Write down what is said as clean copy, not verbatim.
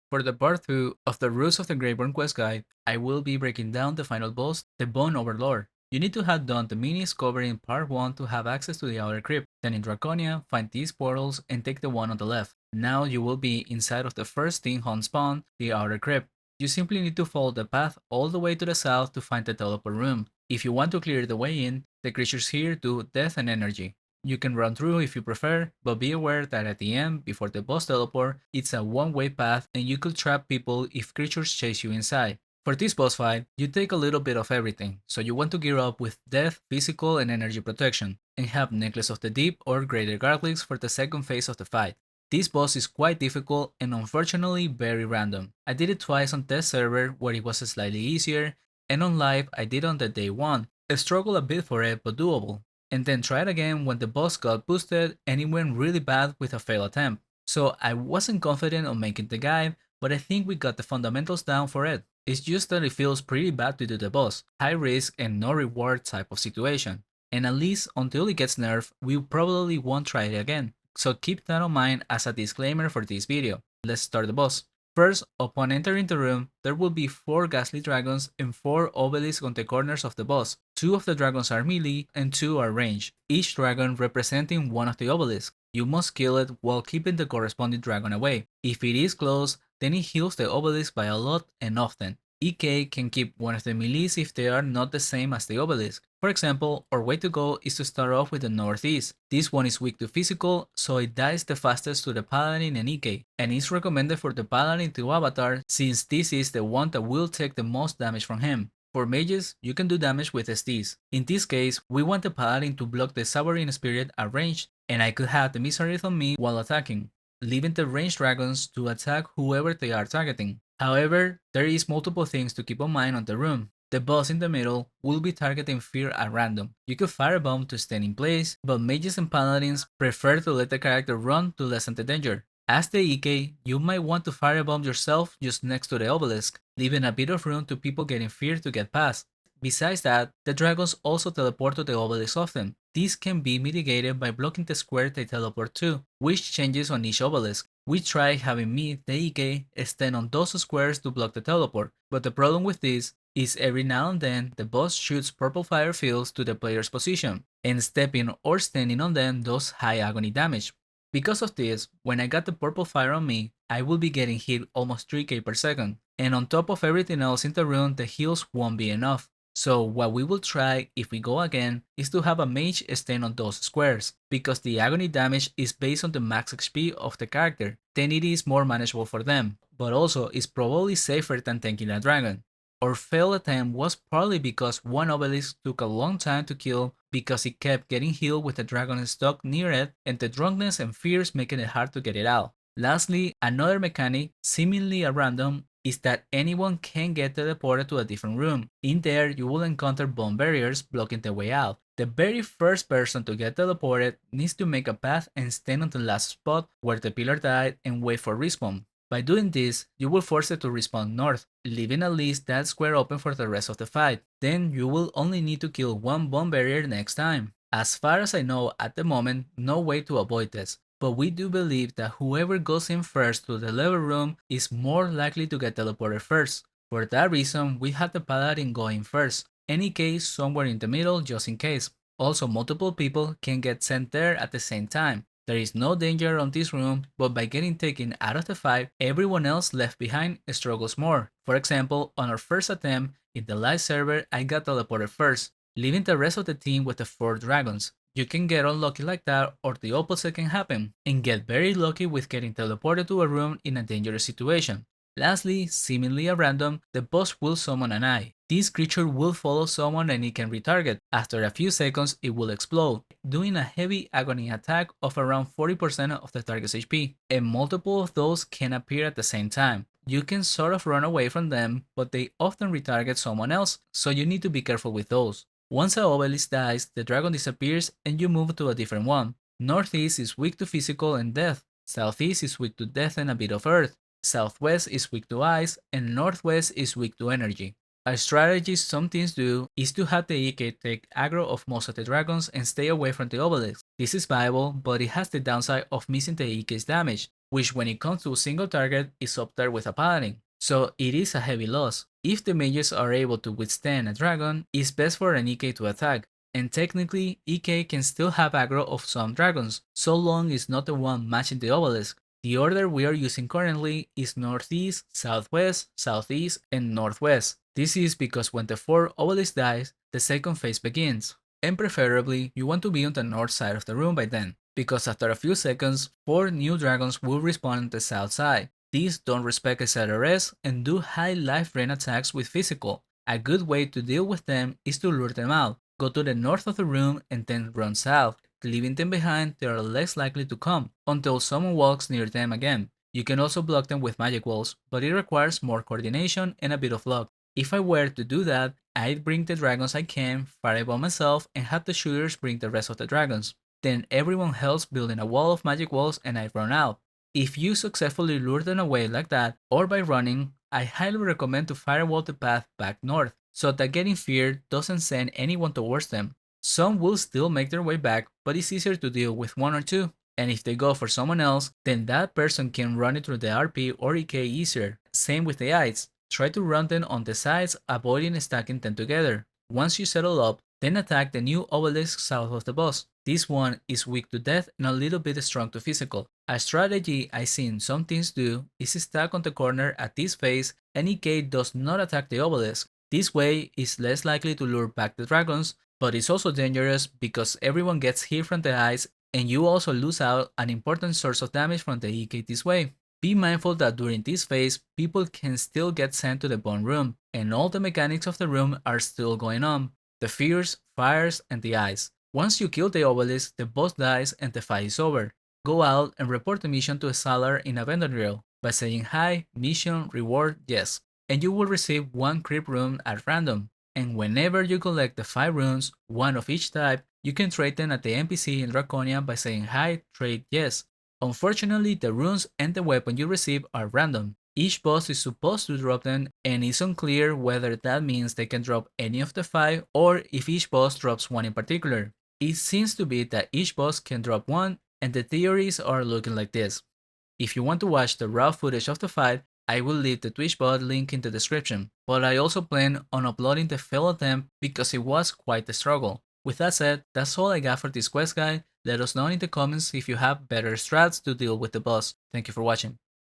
For the part 2 of the Roost of the Graveborn quest guide, I will be breaking down the final boss, the Bone Overlord. You need to have done the minis covered in part 1 to have access to the outer crypt, then in Draconia, find these portals and take the one on the left. Now you will be inside of the first Teen Hunt spawn, the outer crypt. You simply need to follow the path all the way to the south to find the teleport room. If you want to clear the way in, the creatures here do death and energy. You can run through if you prefer, but be aware that at the end, before the boss teleport, it's a one-way path and you could trap people if creatures chase you inside. For this boss fight, you take a little bit of everything, so you want to gear up with death, physical and energy protection, and have Necklace of the Deep or Greater Garglyphs for the second phase of the fight. This boss is quite difficult and unfortunately very random. I did it twice on test server where it was slightly easier, and on live I did on the day 1. I struggled a bit for it but doable, and then tried again when the boss got boosted and it went really bad with a failed attempt. So I wasn't confident on making the guide, but I think we got the fundamentals down for it. It's just that it feels pretty bad to do the boss, high risk and no reward type of situation. And at least until it gets nerfed, we probably won't try it again. So keep that in mind as a disclaimer for this video. Let's start the boss. First, upon entering the room, there will be 4 ghastly dragons and 4 obelisks on the corners of the boss. 2 of the dragons are melee and 2 are ranged, each dragon representing one of the obelisks. You must kill it while keeping the corresponding dragon away. If it is close, then it heals the obelisk by a lot and often. EK can keep one of the melees if they are not the same as the obelisk. For example, our way to go is to start off with the northeast. This one is weak to physical, so it dies the fastest to the paladin and EK, and is recommended for the paladin to avatar since this is the one that will take the most damage from him. For mages, you can do damage with STs. In this case, we want the paladin to block the Sovereign Spirit at range, and I could have the Misery on me while attacking, leaving the ranged dragons to attack whoever they are targeting. However, there is multiple things to keep in mind on the room. The boss in the middle will be targeting fear at random. You could firebomb to stand in place, but mages and paladins prefer to let the character run to lessen the danger. As the EK, you might want to firebomb yourself just next to the obelisk, leaving a bit of room to people getting fear to get past. Besides that, the dragons also teleport to the obelisk often. This can be mitigated by blocking the square they teleport to, which changes on each obelisk. We tried having me, the EK, stand on those squares to block the teleport, but the problem with this is every now and then the boss shoots purple fire fields to the player's position, and stepping or standing on them does high agony damage. Because of this, when I got the purple fire on me, I will be getting hit almost 3k per second, and on top of everything else in the room, the heals won't be enough. So what we will try if we go again is to have a mage stand on those squares, because the agony damage is based on the max HP of the character, then it is more manageable for them, but also is probably safer than tanking a dragon. Our failed attempt was partly because one obelisk took a long time to kill because it kept getting healed with the dragon stuck near it and the drunkenness and fears making it hard to get it out. Lastly, another mechanic, seemingly at random, is that anyone can get teleported to a different room. In there, you will encounter bone barriers blocking the way out. The very first person to get teleported needs to make a path and stand on the last spot where the pillar died and wait for respawn. By doing this, you will force it to respawn north, leaving at least that square open for the rest of the fight. Then you will only need to kill one bone barrier next time. As far as I know at the moment, no way to avoid this, but we do believe that whoever goes in first to the level room is more likely to get teleported first. For that reason, we had the paladin go in first, any case somewhere in the middle just in case. Also, multiple people can get sent there at the same time. There is no danger on this room, but by getting taken out of the fight, everyone else left behind struggles more. For example, on our first attempt, in the live server, I got teleported first, leaving the rest of the team with the 4 dragons. You can get unlucky like that, or the opposite can happen, and get very lucky with getting teleported to a room in a dangerous situation. Lastly, seemingly at random, the boss will summon an eye. This creature will follow someone and it can retarget. After a few seconds, it will explode, doing a heavy agony attack of around 40% of the target's HP, and multiple of those can appear at the same time. You can sort of run away from them, but they often retarget someone else, so you need to be careful with those. Once an obelisk dies, the dragon disappears and you move to a different one. Northeast is weak to physical and death, southeast is weak to death and a bit of earth, southwest is weak to ice, and northwest is weak to energy. A strategy some teams do is to have the EK take aggro of most of the dragons and stay away from the obelisk. This is viable, but it has the downside of missing the EK's damage. which when it comes to a single target is up there with a paladin. So it is a heavy loss. If the mages are able to withstand a dragon, it's best for an EK to attack, and technically EK can still have aggro of some dragons, so long it's not the one matching the obelisk. The order we are using currently is northeast, southwest, southeast, and northwest. This is because when the 4th obelisk dies, the second phase begins. And preferably, you want to be on the north side of the room by then, because after a few seconds, 4 new dragons will respawn on the south side. These don't respect SRS and do high life drain attacks with physical. A good way to deal with them is to lure them out. Go to the north of the room and then run south. Leaving them behind, they are less likely to come, until someone walks near them again. You can also block them with magic walls, but it requires more coordination and a bit of luck. If I were to do that, I'd bring the dragons I can, fire by myself, and have the shooters bring the rest of the dragons. Then everyone else building a wall of magic walls and I'd run out. If you successfully lure them away like that, or by running, I highly recommend to firewall the path back north, so that getting feared doesn't send anyone towards them. Some will still make their way back, but it's easier to deal with 1 or 2, and if they go for someone else, then that person can run it through the RP or EK easier. Same with the eyes. Try to run them on the sides, avoiding stacking them together. Once you settle up, then attack the new obelisk south of the boss. This one is weak to death and a little bit strong to physical. A strategy I've seen some teams do is stack on the corner at this phase and EK does not attack the obelisk. This way is less likely to lure back the dragons, but it's also dangerous because everyone gets hit from the eyes and you also lose out an important source of damage from the EK this way. Be mindful that during this phase, people can still get sent to the bone room, and all the mechanics of the room are still going on. The fears, fires, and the ice. Once you kill the obelisk, the boss dies and the fight is over. Go out and report the mission to a sailor in a vendor drill by saying hi, mission, reward, yes, and you will receive 1 creep rune at random. And whenever you collect the 5 runes, 1 of each type, you can trade them at the NPC in Draconia by saying hi, trade, yes. Unfortunately, the runes and the weapon you receive are random. Each boss is supposed to drop them, and it's unclear whether that means they can drop any of the 5 or if each boss drops 1 in particular. It seems to be that each boss can drop 1, and the theories are looking like this. If you want to watch the raw footage of the fight, I will leave the Twitch bot link in the description, but I also plan on uploading the failed attempt because it was quite the struggle. With that said, that's all I got for this quest guide. Let us know in the comments if you have better strats to deal with the boss. Thank you for watching.